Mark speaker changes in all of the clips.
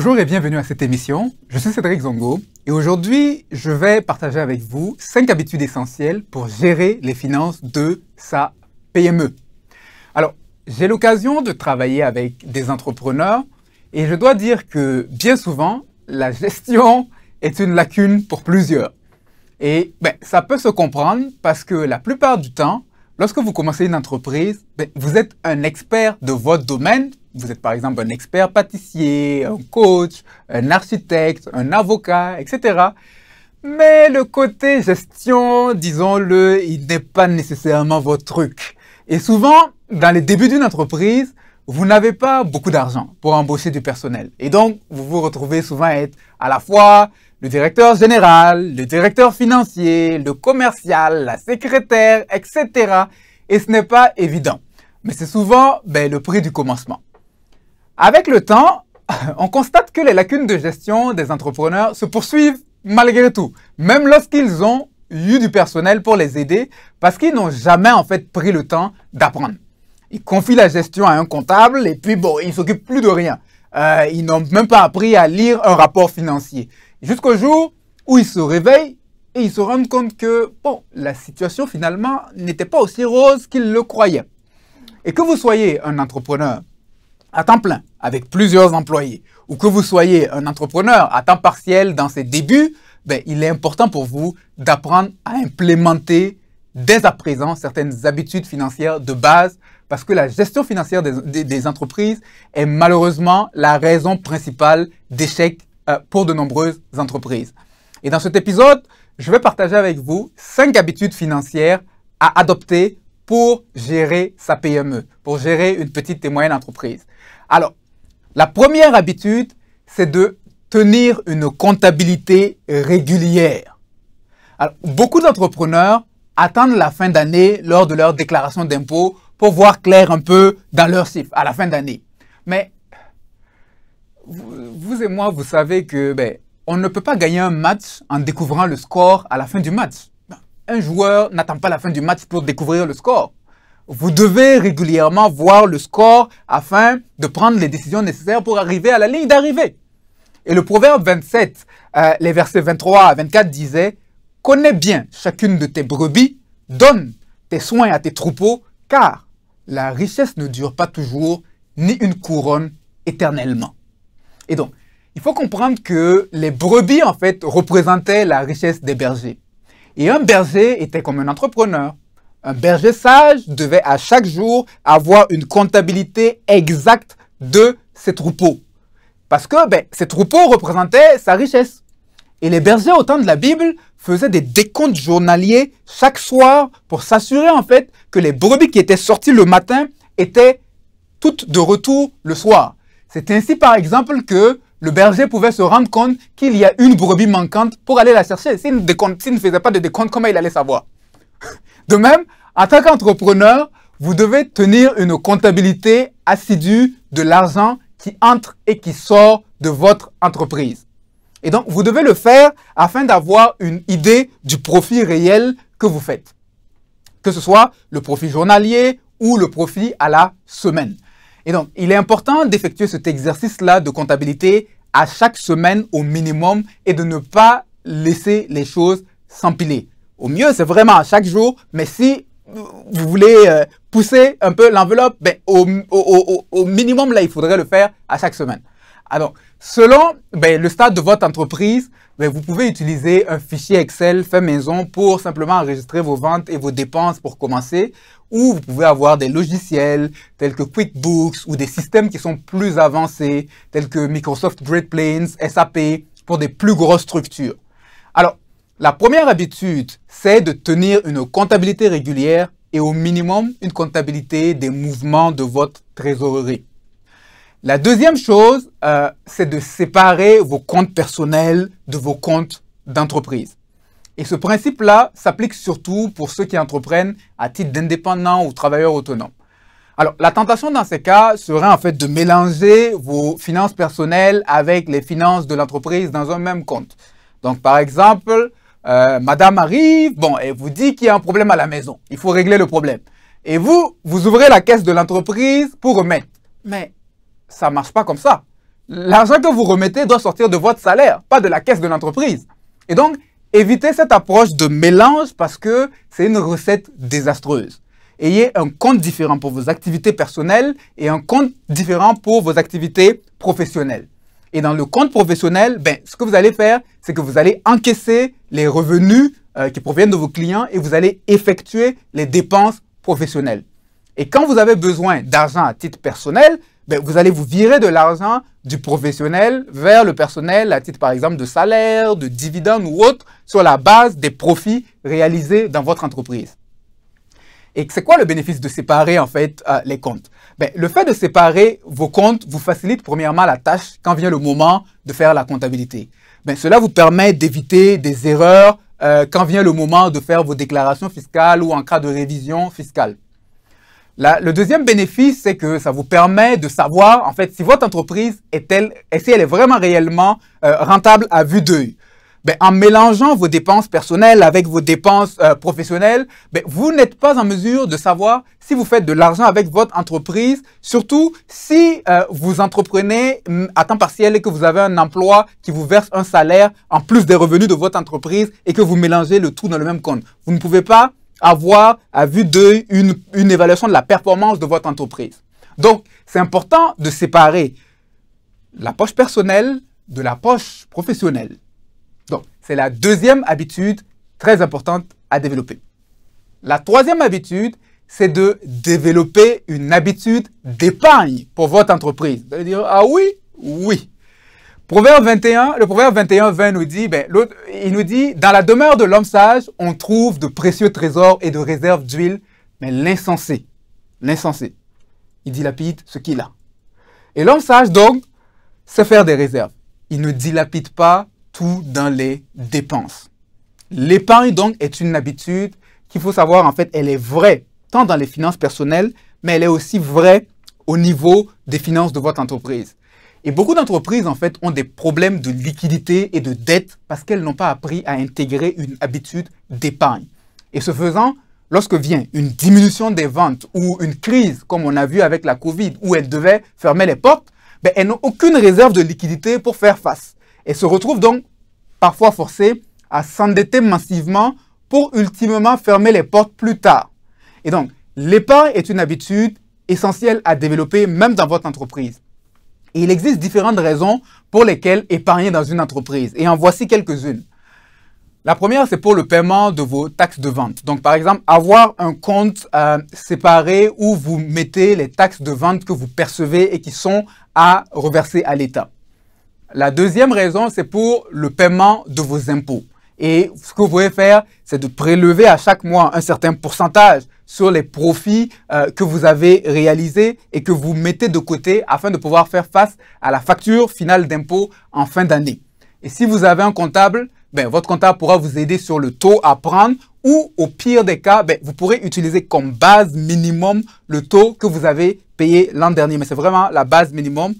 Speaker 1: Bonjour et bienvenue à cette émission. Je suis Cédric Zongo et aujourd'hui, je vais partager avec vous 5 habitudes essentielles pour gérer les finances de sa PME. Alors, j'ai l'occasion de travailler avec des entrepreneurs et je dois dire que bien souvent, la gestion est une lacune pour plusieurs. Et ça peut se comprendre parce que la plupart du temps, lorsque vous commencez une entreprise, vous êtes un expert de votre domaine. Vous êtes par exemple un expert pâtissier, un coach, un architecte, un avocat, etc. Mais le côté gestion, disons-le, il n'est pas nécessairement votre truc. Et souvent, dans les débuts d'une entreprise, vous n'avez pas beaucoup d'argent pour embaucher du personnel. Et donc, vous vous retrouvez souvent à être à la fois le directeur général, le directeur financier, le commercial, la secrétaire, etc. Et ce n'est pas évident. Mais c'est souvent le prix du commencement. Avec le temps, on constate que les lacunes de gestion des entrepreneurs se poursuivent malgré tout, même lorsqu'ils ont eu du personnel pour les aider, parce qu'ils n'ont jamais en fait pris le temps d'apprendre. Ils confient la gestion à un comptable et puis ils s'occupent plus de rien. Ils n'ont même pas appris à lire un rapport financier. Jusqu'au jour où ils se réveillent et ils se rendent compte que la situation finalement n'était pas aussi rose qu'ils le croyaient. Et que vous soyez un entrepreneur à temps plein, avec plusieurs employés, ou que vous soyez un entrepreneur à temps partiel dans ses débuts, il est important pour vous d'apprendre à implémenter dès à présent certaines habitudes financières de base, parce que la gestion financière des entreprises est malheureusement la raison principale d'échec pour de nombreuses entreprises. Et dans cet épisode, je vais partager avec vous 5 habitudes financières à adopter pour gérer sa PME, pour gérer une petite et moyenne entreprise. Alors, la première habitude, c'est de tenir une comptabilité régulière. Alors, beaucoup d'entrepreneurs attendent la fin d'année lors de leur déclaration d'impôt pour voir clair un peu dans leurs chiffres à la fin d'année. Mais vous et moi, vous savez que on ne peut pas gagner un match en découvrant le score à la fin du match. Un joueur n'attend pas la fin du match pour découvrir le score. Vous devez régulièrement voir le score afin de prendre les décisions nécessaires pour arriver à la ligne d'arrivée. Et le proverbe 27, les versets 23 à 24 disaient « Connais bien chacune de tes brebis, donne tes soins à tes troupeaux, car la richesse ne dure pas toujours, ni une couronne éternellement. » Et donc, il faut comprendre que les brebis, en fait, représentaient la richesse des bergers. Et un berger était comme un entrepreneur. Un berger sage devait à chaque jour avoir une comptabilité exacte de ses troupeaux. Parce que ces troupeaux représentaient sa richesse. Et les bergers au temps de la Bible faisaient des décomptes journaliers chaque soir pour s'assurer en fait que les brebis qui étaient sorties le matin étaient toutes de retour le soir. C'est ainsi par exemple que le berger pouvait se rendre compte qu'il y a une brebis manquante pour aller la chercher. S'il ne faisait pas de décompte, comment il allait savoir? De même, en tant qu'entrepreneur, vous devez tenir une comptabilité assidue de l'argent qui entre et qui sort de votre entreprise. Et donc, vous devez le faire afin d'avoir une idée du profit réel que vous faites. Que ce soit le profit journalier ou le profit à la semaine. Et donc, il est important d'effectuer cet exercice-là de comptabilité à chaque semaine au minimum et de ne pas laisser les choses s'empiler. Au mieux, c'est vraiment à chaque jour, mais si vous voulez pousser un peu l'enveloppe, au minimum, là, il faudrait le faire à chaque semaine. Alors, selon le stade de votre entreprise, vous pouvez utiliser un fichier Excel fait maison pour simplement enregistrer vos ventes et vos dépenses pour commencer, ou vous pouvez avoir des logiciels tels que QuickBooks ou des systèmes qui sont plus avancés, tels que Microsoft Great Plains, SAP, pour des plus grosses structures. Alors, la première habitude, c'est de tenir une comptabilité régulière et au minimum une comptabilité des mouvements de votre trésorerie. La deuxième chose, c'est de séparer vos comptes personnels de vos comptes d'entreprise. Et ce principe-là s'applique surtout pour ceux qui entreprennent à titre d'indépendants ou travailleurs autonomes. Alors, la tentation dans ces cas serait en fait de mélanger vos finances personnelles avec les finances de l'entreprise dans un même compte. Donc, par exemple, madame arrive, elle vous dit qu'il y a un problème à la maison. Il faut régler le problème. Et vous ouvrez la caisse de l'entreprise pour remettre. Mais ça ne marche pas comme ça. L'argent que vous remettez doit sortir de votre salaire, pas de la caisse de l'entreprise. Et donc, évitez cette approche de mélange parce que c'est une recette désastreuse. Ayez un compte différent pour vos activités personnelles et un compte différent pour vos activités professionnelles. Et dans le compte professionnel, ce que vous allez faire, c'est que vous allez encaisser les revenus qui proviennent de vos clients et vous allez effectuer les dépenses professionnelles. Et quand vous avez besoin d'argent à titre personnel, vous allez vous virer de l'argent du professionnel vers le personnel à titre par exemple de salaire, de dividendes ou autre sur la base des profits réalisés dans votre entreprise. Et c'est quoi le bénéfice de séparer en fait les comptes? Le fait de séparer vos comptes vous facilite premièrement la tâche quand vient le moment de faire la comptabilité. Cela vous permet d'éviter des erreurs quand vient le moment de faire vos déclarations fiscales ou en cas de révision fiscale. Le deuxième bénéfice, c'est que ça vous permet de savoir en fait si votre entreprise si elle est vraiment réellement rentable à vue d'œil. En mélangeant vos dépenses personnelles avec vos dépenses professionnelles, vous n'êtes pas en mesure de savoir si vous faites de l'argent avec votre entreprise, surtout si vous entreprenez à temps partiel et que vous avez un emploi qui vous verse un salaire en plus des revenus de votre entreprise et que vous mélangez le tout dans le même compte. Vous ne pouvez pas avoir à vue d'œil une évaluation de la performance de votre entreprise. Donc, c'est important de séparer la poche personnelle de la poche professionnelle. Donc, c'est la deuxième habitude très importante à développer. La troisième habitude, c'est de développer une habitude d'épargne pour votre entreprise. Vous allez dire, ah oui, oui. Le proverbe 21:20 nous dit, il nous dit, dans la demeure de l'homme sage, on trouve de précieux trésors et de réserves d'huile, mais l'insensé, il dilapide ce qu'il a. Et l'homme sage, donc, sait faire des réserves. Il ne dilapide pas tout dans les dépenses. L'épargne, donc, est une habitude qu'il faut savoir, en fait, elle est vraie, tant dans les finances personnelles, mais elle est aussi vraie au niveau des finances de votre entreprise. Et beaucoup d'entreprises, en fait, ont des problèmes de liquidité et de dette parce qu'elles n'ont pas appris à intégrer une habitude d'épargne. Et ce faisant, lorsque vient une diminution des ventes ou une crise, comme on a vu avec la Covid, où elles devaient fermer les portes, elles n'ont aucune réserve de liquidité pour faire face. Et se retrouvent donc parfois forcées à s'endetter massivement pour ultimement fermer les portes plus tard. Et donc, l'épargne est une habitude essentielle à développer même dans votre entreprise. Et il existe différentes raisons pour lesquelles épargner dans une entreprise. Et en voici quelques-unes. La première, c'est pour le paiement de vos taxes de vente. Donc, par exemple, avoir un compte séparé où vous mettez les taxes de vente que vous percevez et qui sont à reverser à l'État. La deuxième raison, c'est pour le paiement de vos impôts. Et ce que vous pouvez faire, c'est de prélever à chaque mois un certain pourcentage sur les profits que vous avez réalisés et que vous mettez de côté afin de pouvoir faire face à la facture finale d'impôt en fin d'année. Et si vous avez un comptable, votre comptable pourra vous aider sur le taux à prendre ou au pire des cas, vous pourrez utiliser comme base minimum le taux que vous avez payé l'an dernier. Mais c'est vraiment la base minimum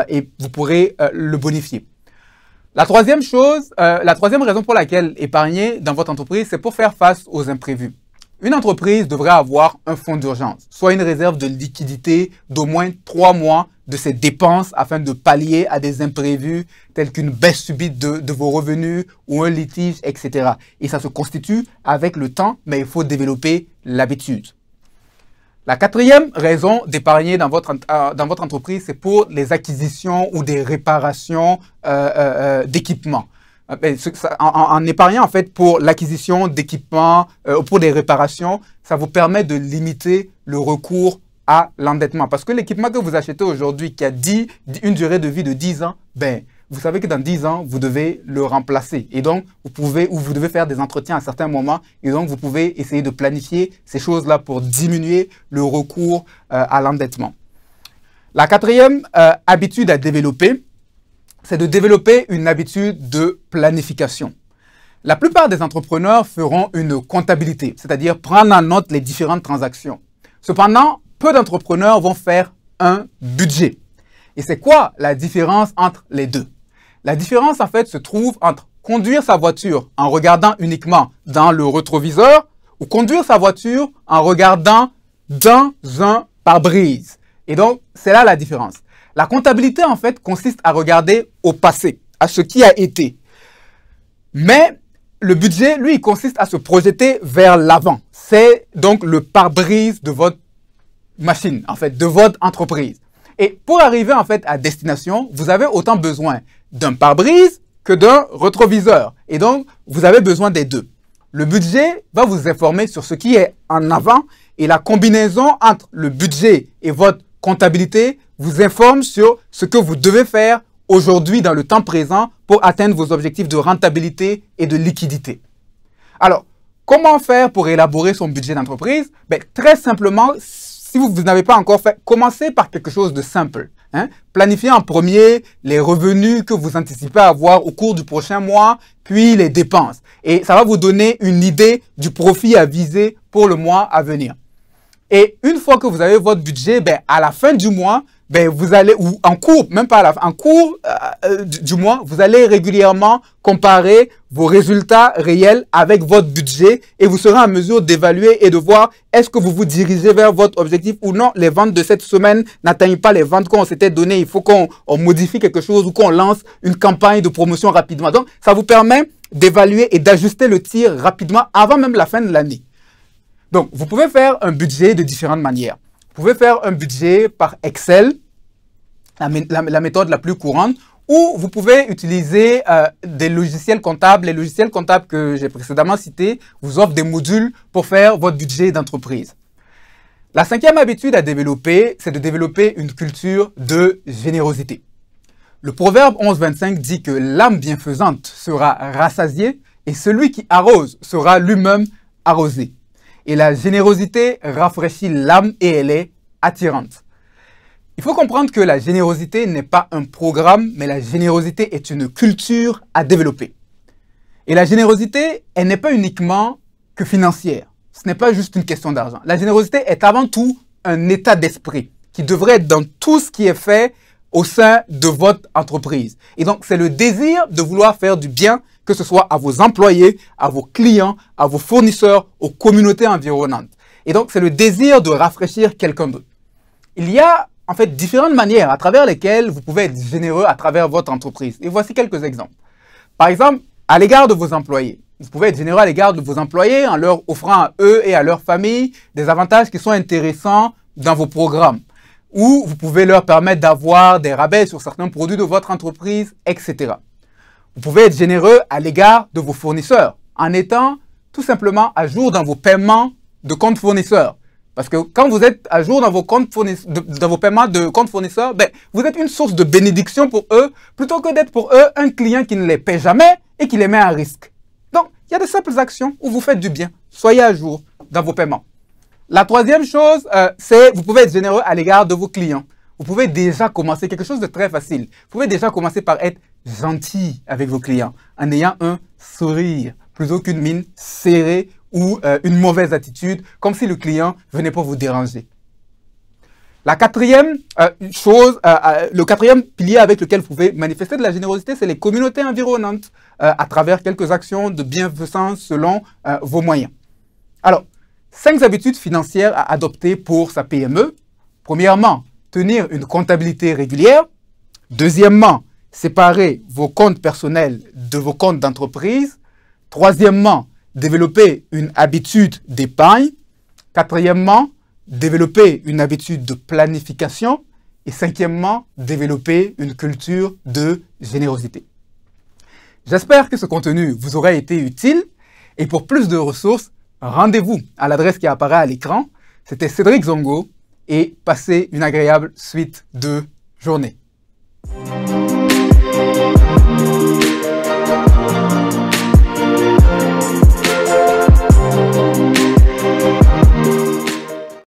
Speaker 1: et vous pourrez le bonifier. La troisième raison pour laquelle épargner dans votre entreprise, c'est pour faire face aux imprévus. Une entreprise devrait avoir un fonds d'urgence, soit une réserve de liquidité d'au moins 3 mois de ses dépenses afin de pallier à des imprévus tels qu'une baisse subite de vos revenus ou un litige, etc. Et ça se constitue avec le temps, mais il faut développer l'habitude. La quatrième raison d'épargner dans votre entreprise, c'est pour les acquisitions ou des réparations d'équipements. En épargnant en fait pour l'acquisition d'équipements, pour des réparations, ça vous permet de limiter le recours à l'endettement. Parce que l'équipement que vous achetez aujourd'hui qui a une durée de vie de 10 ans, vous savez que dans 10 ans, vous devez le remplacer. Et donc, vous devez faire des entretiens à certains moments. Et donc, vous pouvez essayer de planifier ces choses-là pour diminuer le recours à l'endettement. La quatrième habitude à développer, c'est de développer une habitude de planification. La plupart des entrepreneurs feront une comptabilité, c'est-à-dire prendre en note les différentes transactions. Cependant, peu d'entrepreneurs vont faire un budget. Et c'est quoi la différence entre les deux? La différence, en fait, se trouve entre conduire sa voiture en regardant uniquement dans le rétroviseur ou conduire sa voiture en regardant dans un pare-brise. Et donc, c'est là la différence. La comptabilité, en fait, consiste à regarder au passé, à ce qui a été. Mais le budget, lui, il consiste à se projeter vers l'avant. C'est donc le pare-brise de votre machine, en fait, de votre entreprise. Et pour arriver, en fait, à destination, vous avez autant besoin d'un pare-brise que d'un rétroviseur. Et donc, vous avez besoin des deux. Le budget va vous informer sur ce qui est en avant et la combinaison entre le budget et votre comptabilité vous informe sur ce que vous devez faire aujourd'hui dans le temps présent pour atteindre vos objectifs de rentabilité et de liquidité. Alors, comment faire pour élaborer son budget d'entreprise? Très simplement, si vous n'avez pas encore fait, commencez par quelque chose de simple. Planifiez en premier les revenus que vous anticipez avoir au cours du prochain mois, puis les dépenses. Et ça va vous donner une idée du profit à viser pour le mois à venir. Et une fois que vous avez votre budget, à la fin du mois, vous allez, ou en cours, même pas à la fin, en cours du mois, vous allez régulièrement comparer vos résultats réels avec votre budget et vous serez en mesure d'évaluer et de voir est-ce que vous vous dirigez vers votre objectif ou non. Les ventes de cette semaine n'atteignent pas les ventes qu'on s'était données. Il faut qu'on modifie quelque chose ou qu'on lance une campagne de promotion rapidement. Donc, ça vous permet d'évaluer et d'ajuster le tir rapidement avant même la fin de l'année. Donc, vous pouvez faire un budget de différentes manières. Vous pouvez faire un budget par Excel, la méthode la plus courante, ou vous pouvez utiliser des logiciels comptables. Les logiciels comptables que j'ai précédemment cités vous offrent des modules pour faire votre budget d'entreprise. La cinquième habitude à développer, c'est de développer une culture de générosité. Le proverbe 11-25 dit que l'âme bienfaisante sera rassasiée et celui qui arrose sera lui-même arrosé. Et la générosité rafraîchit l'âme et elle est attirante. Il faut comprendre que la générosité n'est pas un programme, mais la générosité est une culture à développer. Et la générosité, elle n'est pas uniquement que financière. Ce n'est pas juste une question d'argent. La générosité est avant tout un état d'esprit qui devrait être dans tout ce qui est fait au sein de votre entreprise. Et donc, c'est le désir de vouloir faire du bien, que ce soit à vos employés, à vos clients, à vos fournisseurs, aux communautés environnantes. Et donc, c'est le désir de rafraîchir quelqu'un d'autre. Il y a en fait différentes manières à travers lesquelles vous pouvez être généreux à travers votre entreprise. Et voici quelques exemples. Par exemple, à l'égard de vos employés. Vous pouvez être généreux à l'égard de vos employés en leur offrant à eux et à leur famille des avantages qui sont intéressants dans vos programmes. Ou vous pouvez leur permettre d'avoir des rabais sur certains produits de votre entreprise, etc. Vous pouvez être généreux à l'égard de vos fournisseurs en étant tout simplement à jour dans vos paiements de compte fournisseurs. Parce que quand vous êtes à jour dans vos paiements de compte fournisseurs, vous êtes une source de bénédiction pour eux plutôt que d'être pour eux un client qui ne les paie jamais et qui les met à risque. Donc, il y a de simples actions où vous faites du bien. Soyez à jour dans vos paiements. La troisième chose, c'est vous pouvez être généreux à l'égard de vos clients. Vous pouvez déjà commencer quelque chose de très facile. Vous pouvez déjà commencer par être gentil avec vos clients en ayant un sourire plutôt qu'une mine serrée ou une mauvaise attitude, comme si le client venait pas vous déranger. La quatrième le quatrième pilier avec lequel vous pouvez manifester de la générosité, c'est les communautés environnantes à travers quelques actions de bienfaisance selon vos moyens. Alors, 5 habitudes financières à adopter pour sa PME. Premièrement, tenir une comptabilité régulière. Deuxièmement, séparer vos comptes personnels de vos comptes d'entreprise. Troisièmement, développer une habitude d'épargne. Quatrièmement, développer une habitude de planification. Et cinquièmement, développer une culture de générosité. J'espère que ce contenu vous aura été utile. Et pour plus de ressources, rendez-vous à l'adresse qui apparaît à l'écran. C'était Cédric Zongo et passez une agréable suite de journée.